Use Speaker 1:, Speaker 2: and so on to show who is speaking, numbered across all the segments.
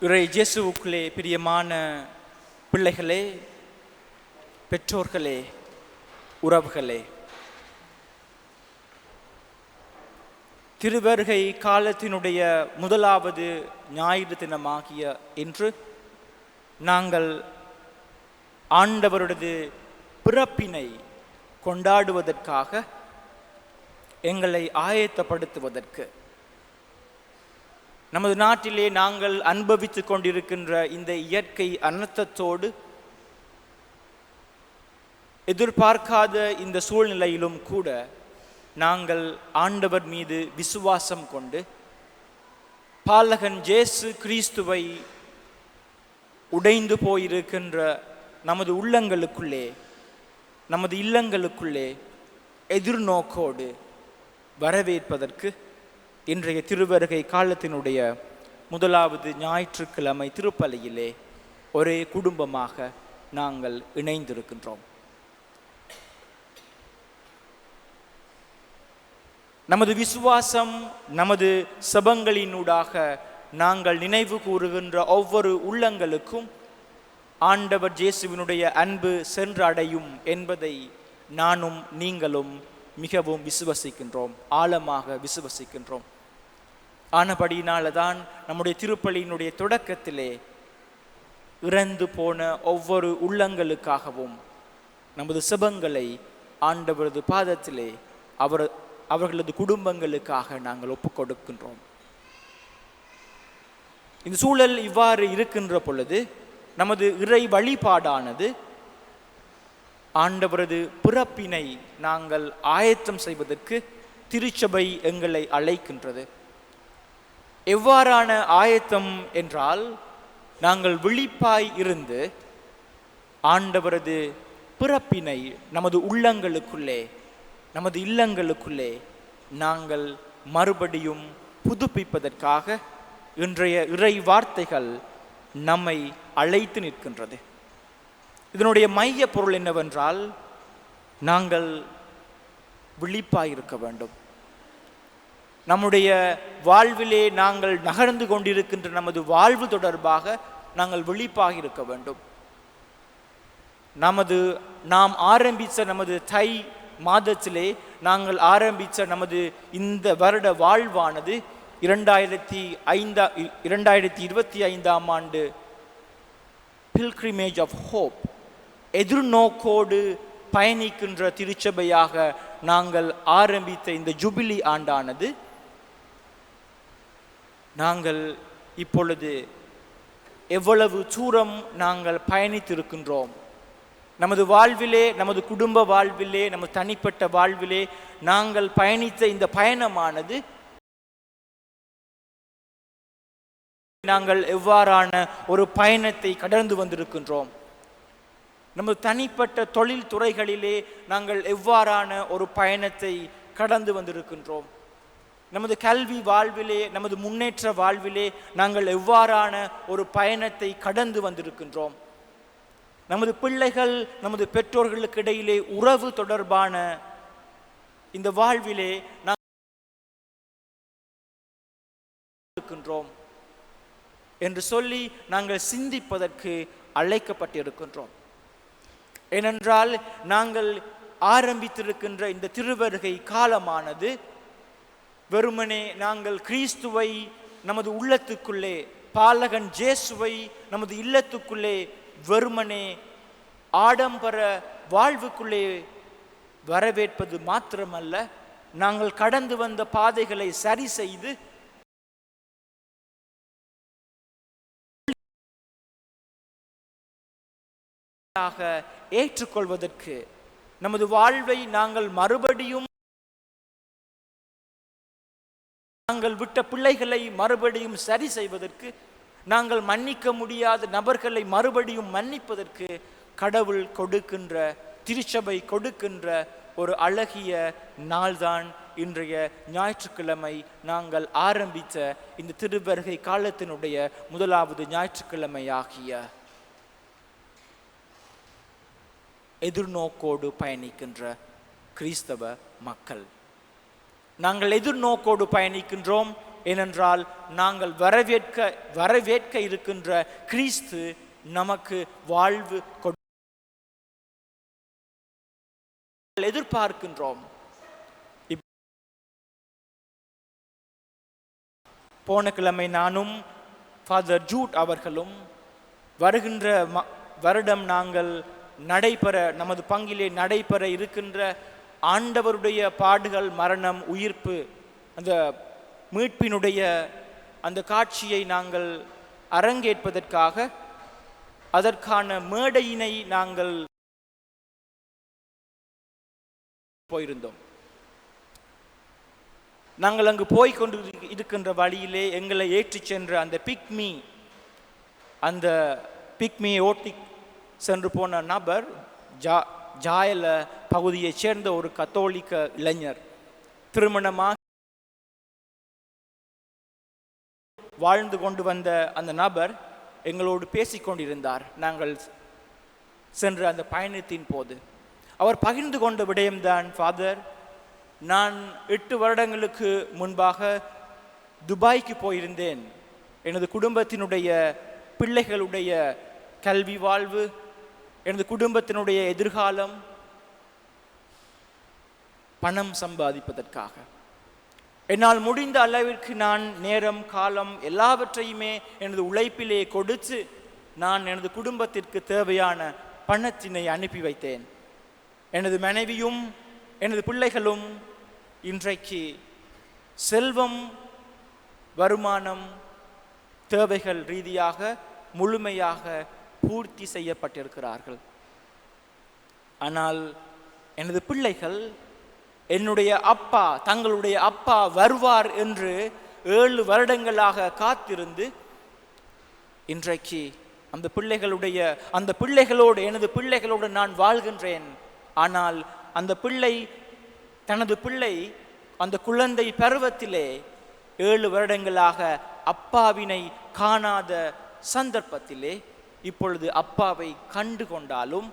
Speaker 1: இறை இயேசுவுக்குள்ளே பிரியமான பிள்ளைகளே, பெற்றோர்களே, உறவுகளே, திருவருகை காலத்தினுடைய முதலாவது ஞாயிறு தினமாகிய இன்று நாங்கள் ஆண்டவருடைய பிறப்பினை கொண்டாடுவதற்காக எங்களை ஆயத்தப்படுத்துவதற்கு நமது நாட்டிலே நாங்கள் அனுபவித்துக் கொண்டிருக்கின்ற இந்த இயற்கை அனர்த்தத்தோடு எதிர்பார்க்காத இந்த சூழ்நிலையிலும் கூட நாங்கள் ஆண்டவர் மீது விசுவாசம் கொண்டு பாலகன் இயேசு கிறிஸ்துவை உடைந்து போயிருக்கின்ற நமது உள்ளங்களுக்குள்ளே, நமது இல்லங்களுக்குள்ளே எதிர்நோக்கோடு வரவேற்பதற்கு இன்றைய திருவருகை காலத்தினுடைய முதலாவது ஞாயிற்றுக்கிழமை திருப்பலியிலே ஒரே குடும்பமாக நாங்கள் இணைந்திருக்கின்றோம். நமது விசுவாசம், நமது செபங்களினூடாக நாங்கள் நினைவு கூறுகின்ற ஒவ்வொரு உள்ளங்களுக்கும் ஆண்டவர் இயேசுவினுடைய அன்பு சென்று அடையும் என்பதை நானும் நீங்களும் மிகவும் விசுவசிக்கின்றோம், ஆழமாக விசுவசிக்கின்றோம். ஆனபடியினால தான் நம்முடைய திருப்பலியினுடைய தொடக்கத்திலே இறந்து போன ஒவ்வொரு உள்ளங்களுக்காகவும் நமது செபங்களை ஆண்டவரது பாதத்திலே அவர்களது குடும்பங்களுக்காக நாங்கள் ஒப்புக் கொடுக்கின்றோம். இந்த சூழல் இவ்வாறு இருக்கின்ற பொழுது நமது இறை வழிபாடானது ஆண்டவரது பிறப்பினை நாங்கள் ஆயத்தம் செய்வதற்கு திருச்சபை எங்களை அழைக்கின்றது. எவ்வாறான ஆயத்தம் என்றால், நாங்கள் விழிப்பாய் இருந்து ஆண்டவரது பிறப்பினை நமது உள்ளங்களுக்குள்ளே, நமது இல்லங்களுக்குள்ளே நாங்கள் மறுபடியும் புதுப்பிப்பதற்காக இன்றைய இறை வார்த்தைகள் நம்மை அழைத்து நிற்கின்றது. இதனுடைய மைய பொருள் என்னவென்றால், நாங்கள் விழிப்பாயிருக்க வேண்டும். நம்முடைய வாழ்விலே நாங்கள் நகர்ந்து கொண்டிருக்கின்ற நமது வாழ்வு தொடர்பாக நாங்கள் விழிப்பாக இருக்க வேண்டும். நாம் ஆரம்பித்த நமது தை மாதத்திலே நாங்கள் ஆரம்பித்த நமது இந்த வருட வாழ்வானது 2025 ஆண்டு பில்கிரிமேஜ் ஆஃப் ஹோப், எதிர்நோக்கோடு பயணிக்கின்ற திருச்சபையாக நாங்கள் ஆரம்பித்த இந்த ஜூபிலி ஆண்டானது நாங்கள் இப்பொழுது எவ்வளவு தூரம் நாங்கள் பயணித்திருக்கின்றோம், நமது வாழ்விலே, நமது குடும்ப வாழ்விலே, நமது தனிப்பட்ட வாழ்விலே நாங்கள் பயணித்த இந்த பயணமானது நாங்கள் எவ்வாறான ஒரு பயணத்தை கடந்து வந்திருக்கின்றோம், நமது தனிப்பட்ட தொழில் துறைகளிலே நாங்கள் எவ்வாறான ஒரு பயணத்தை கடந்து வந்திருக்கின்றோம், நமது கல்வி வாழ்விலே, நமது முன்னேற்ற வாழ்விலே நாங்கள் எவ்வாறான ஒரு பயணத்தை கடந்து வந்திருக்கின்றோம், நமது பிள்ளைகள், நமது பெற்றோர்களுக்கு இடையிலே உறவு தொடர்பான இந்த வாழ்விலே நாங்கள் இருக்கின்றோம் என்று சொல்லி நாங்கள் சிந்திப்பதற்கு அழைக்கப்பட்டிருக்கின்றோம். ஏனென்றால் நாங்கள் ஆரம்பித்திருக்கின்ற இந்த திருவருகை காலமானது வெறுமனே நாங்கள் கிறிஸ்துவை நமது உள்ளத்துக்குள்ளே, பாலகன் இயேசுவை நமது இல்லத்துக்குள்ளே வெறுமனே ஆடம்பர வாழ்வுக்குள்ளே வரவேற்பது மாத்திரமல்ல, நாங்கள் கடந்து வந்த பாதைகளை சரி செய்து ஏற்றுக்கொள்வதற்கு, நமது வாழ்வை நாங்கள் மறுபடியும், நாங்கள் விட்ட பிள்ளைகளை மறுபடியும் சரி செய்வதற்கு, நாங்கள் மன்னிக்க முடியாத நபர்களை மறுபடியும் மன்னிப்பதற்கு கடவுள் கொடுக்கின்ற, திருச்சபை கொடுக்கின்ற ஒரு அழகிய நாள்தான் இன்றைய ஞாயிற்றுக்கிழமை நாங்கள் ஆரம்பித்த இந்த திருவருகை காலத்தினுடைய முதலாவது ஞாயிற்றுக்கிழமை ஆகிய எதிர்நோக்கோடு பயணிக்கின்ற கிறிஸ்தவ மக்கள். நாங்கள் எதிர்நோக்கோடு பயணிக்கின்றோம். ஏனென்றால் நாங்கள் வரவேற்க இருக்கின்ற கிறிஸ்து நமக்கு வாழ்வு எதிர்பார்க்கின்றோம். போன கிழமை நானும் ஃபாதர் ஜூட் அவர்களும் வருகின்ற வருடம் நாங்கள் நமது பங்கிலே நடைபெற இருக்கின்ற ஆண்டவருடைய பாடுகள், மரணம், உயிர்ப்பு, அந்த மீட்பினுடைய அந்த காட்சியை நாங்கள் அரங்கேற்பதற்காக அதற்கான மேடையினை நாங்கள் போயிருந்தோம். நாங்கள் அங்கு போய்கொண்டு இருக்கின்ற வழியிலே எங்களை ஏற்றிச் சென்ற அந்த பிக்மியை ஓட்டி சென்று போன நபர் ஜாயல பகுதியைச் சேர்ந்த ஒரு கத்தோலிக்க இளைஞர், திருமணமாக வாழ்ந்து கொண்டு வந்த அந்த நபர் எங்களோடு பேசிக்கொண்டிருந்தார். நாங்கள் சென்ற அந்த பயணத்தின் போது அவர் பகிர்ந்து கொண்ட விடயம்தான், ஃபாதர், நான் 8 வருடங்களுக்கு முன்பாக துபாய்க்கு போயிருந்தேன். எனது குடும்பத்தினுடைய பிள்ளைகளுடைய கல்வி வாழ்வு, எனது குடும்பத்தினுடைய எதிர்காலம், பணம் சம்பாதிப்பதற்காக என்னால் முடிந்த அளவிற்கு நான் நேரம், காலம் எல்லாவற்றையுமே எனது உழைப்பிலே கொடுத்து நான் எனது குடும்பத்திற்கு தேவையான பணத்தினை அனுப்பி வைத்தேன். எனது மனைவியும் எனது பிள்ளைகளும் இன்றைக்கு செல்வம், வருமானம், தேவைகள் ரீதியாக முழுமையாக பூர்த்தி செய்யப்பட்டிருக்கிறார்கள். ஆனால் எனது பிள்ளைகள் தங்களுடைய அப்பா வருவார் என்று 7 வருடங்களாக காத்திருந்து இன்றைக்கு எனது பிள்ளைகளோடு நான் வாழ்கின்றேன். ஆனால் தனது பிள்ளை அந்த குழந்தை பருவத்திலே 7 வருடங்களாக அப்பாவினை காணாத சந்தர்ப்பத்திலே இப்பொழுது அப்பாவை கண்டு கொண்டாலும்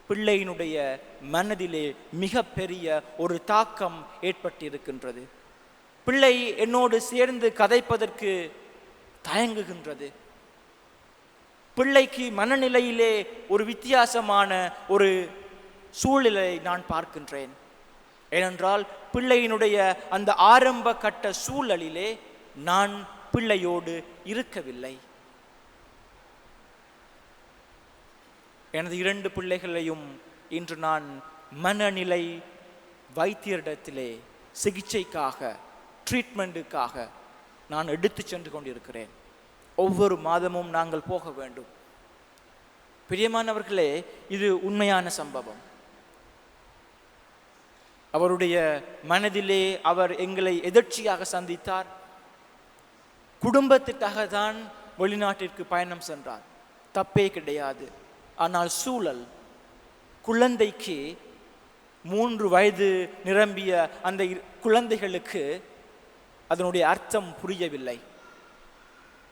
Speaker 1: பிள்ளையினுடைய மனதிலே மிக பெரிய ஒரு தாக்கம் ஏற்பட்டிருக்கின்றது. பிள்ளை என்னோடு சேர்ந்து கதைப்பதற்கு தயங்குகின்றது. பிள்ளைக்கு மனநிலையிலே ஒரு வித்தியாசமான ஒரு சூழ்நிலை நான் பார்க்கின்றேன். ஏனென்றால் பிள்ளையினுடைய அந்த ஆரம்ப கட்ட சூழலிலே நான் பிள்ளையோடு இருக்கவில்லை. எனது 2 பிள்ளைகளையும் இன்று நான் மனநிலை வைத்தியரிடத்திலே சிகிச்சைக்காக, ட்ரீட்மெண்ட்டுக்காக நான் எடுத்து சென்று கொண்டிருக்கிறேன். ஒவ்வொரு மாதமும் நாங்கள் போக வேண்டும். பிரியமானவர்களே, இது உண்மையான சம்பவம். அவருடைய மனதிலே அவர் எங்களை எதிர்ச்சியாக சந்தித்தார். குடும்பத்திற்காக தான் வெளிநாட்டிற்கு பயணம் சென்றார், தப்பே கிடையாது. ஆனால் சூழல், குழந்தைக்கு 3 வயது நிரம்பிய அந்த குழந்தைகளுக்கு அதனுடைய அர்த்தம் புரியவில்லை.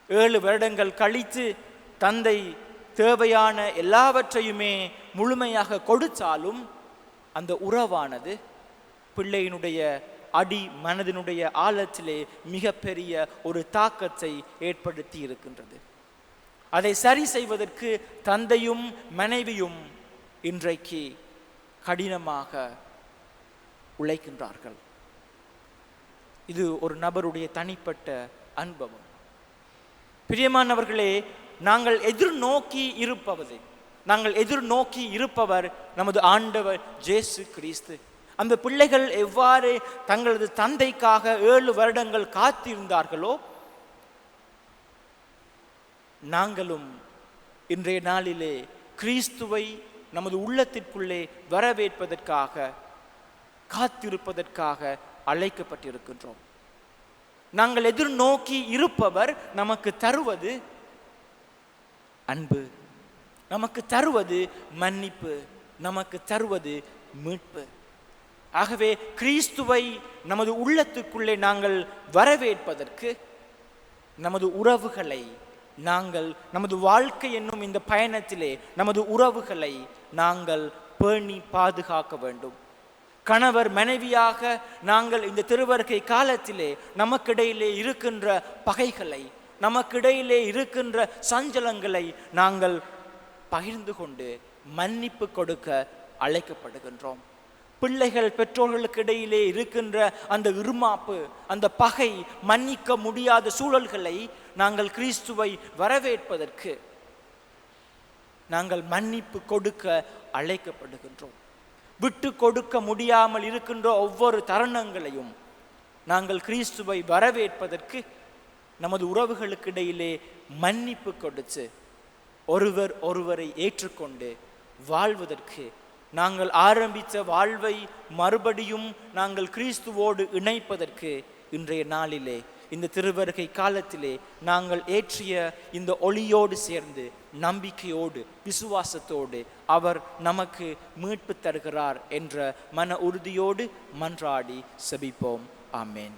Speaker 1: 7 வருடங்கள் கழித்து தந்தை தேவையான எல்லாவற்றையுமே முழுமையாக கொடுத்தாலும் அந்த உறவானது பிள்ளையினுடைய மனதினுடைய ஆழத்திலே மிகப்பெரிய ஒரு தாக்கத்தை ஏற்படுத்தி இருக்கின்றது. அதை சரி செய்வதற்கு தந்தையும் மனைவியும் இன்றைக்கு கடினமாக உழைக்கின்றார்கள். இது ஒரு நபருடைய தனிப்பட்ட அனுபவம். பிரியமானவர்களே, நாங்கள் எதிர்நோக்கி இருப்பவர் நமது ஆண்டவர் இயேசு கிறிஸ்து. அந்த பிள்ளைகள் எவ்வாறு தங்களது தந்தைக்காக 7 வருடங்கள் காத்திருந்தார்களோ, நாங்களும் இன்றைய நாளிலே கிறிஸ்துவை நமது உள்ளத்திற்குள்ளே வரவேற்பதற்காக, காத்திருப்பதற்காக அழைக்கப்பட்டிருக்கின்றோம். நாங்கள் எதிர்நோக்கி இருப்பவர் நமக்கு தருவது அன்பு, நமக்கு தருவது மன்னிப்பு, நமக்கு தருவது மீட்பு. ஆகவே கிறிஸ்துவை நமது உள்ளத்துக்குள்ளே நாங்கள் வரவேற்பதற்கு நமது உறவுகளை நமது வாழ்க்கை என்னும் இந்த பயணத்திலே நமது உறவுகளை நாங்கள் பேணி பாதுகாக்க வேண்டும். கணவர் மனைவியாக நாங்கள் இந்த திருவருகை காலத்திலே நமக்கிடையிலே இருக்கின்ற பகைகளை, நமக்கிடையிலே இருக்கின்ற சஞ்சலங்களை நாங்கள் பகிர்ந்து கொண்டு மன்னிப்பு கொடுக்க அழைக்கப்படுகின்றோம். பிள்ளைகள் பெற்றோர்களுக்கு இடையிலே இருக்கின்ற அந்த இருமாப்பு, அந்த பகை, மன்னிக்க முடியாத சூழல்களை நாங்கள் கிறிஸ்துவை வரவேற்பதற்கு நாங்கள் மன்னிப்பு கொடுக்க அழைக்கப்படுகின்றோம். விட்டு கொடுக்க முடியாமல் இருக்கின்ற ஒவ்வொரு தருணங்களையும் நாங்கள் கிறிஸ்துவை வரவேற்பதற்கு நமது உறவுகளுக்கு இடையிலே மன்னிப்பு கொடுத்து ஒருவர் ஒருவரை ஏற்றுக்கொண்டு வாழ்வதற்கு, நாங்கள் ஆரம்பித்த வாழ்வை மறுபடியும் நாங்கள் கிறிஸ்துவோடு இணைப்பதற்கு இன்றைய நாளிலே, இந்த திருவருகை காலத்திலே நாங்கள் ஏற்றிய இந்த ஒளியோடு சேர்ந்து நம்பிக்கையோடு விசுவாசத்தோடு அவர் நமக்கு மீட்பு தருகிறார் என்ற மன உறுதியோடு மன்றாடி செபிப்போம். ஆமேன்.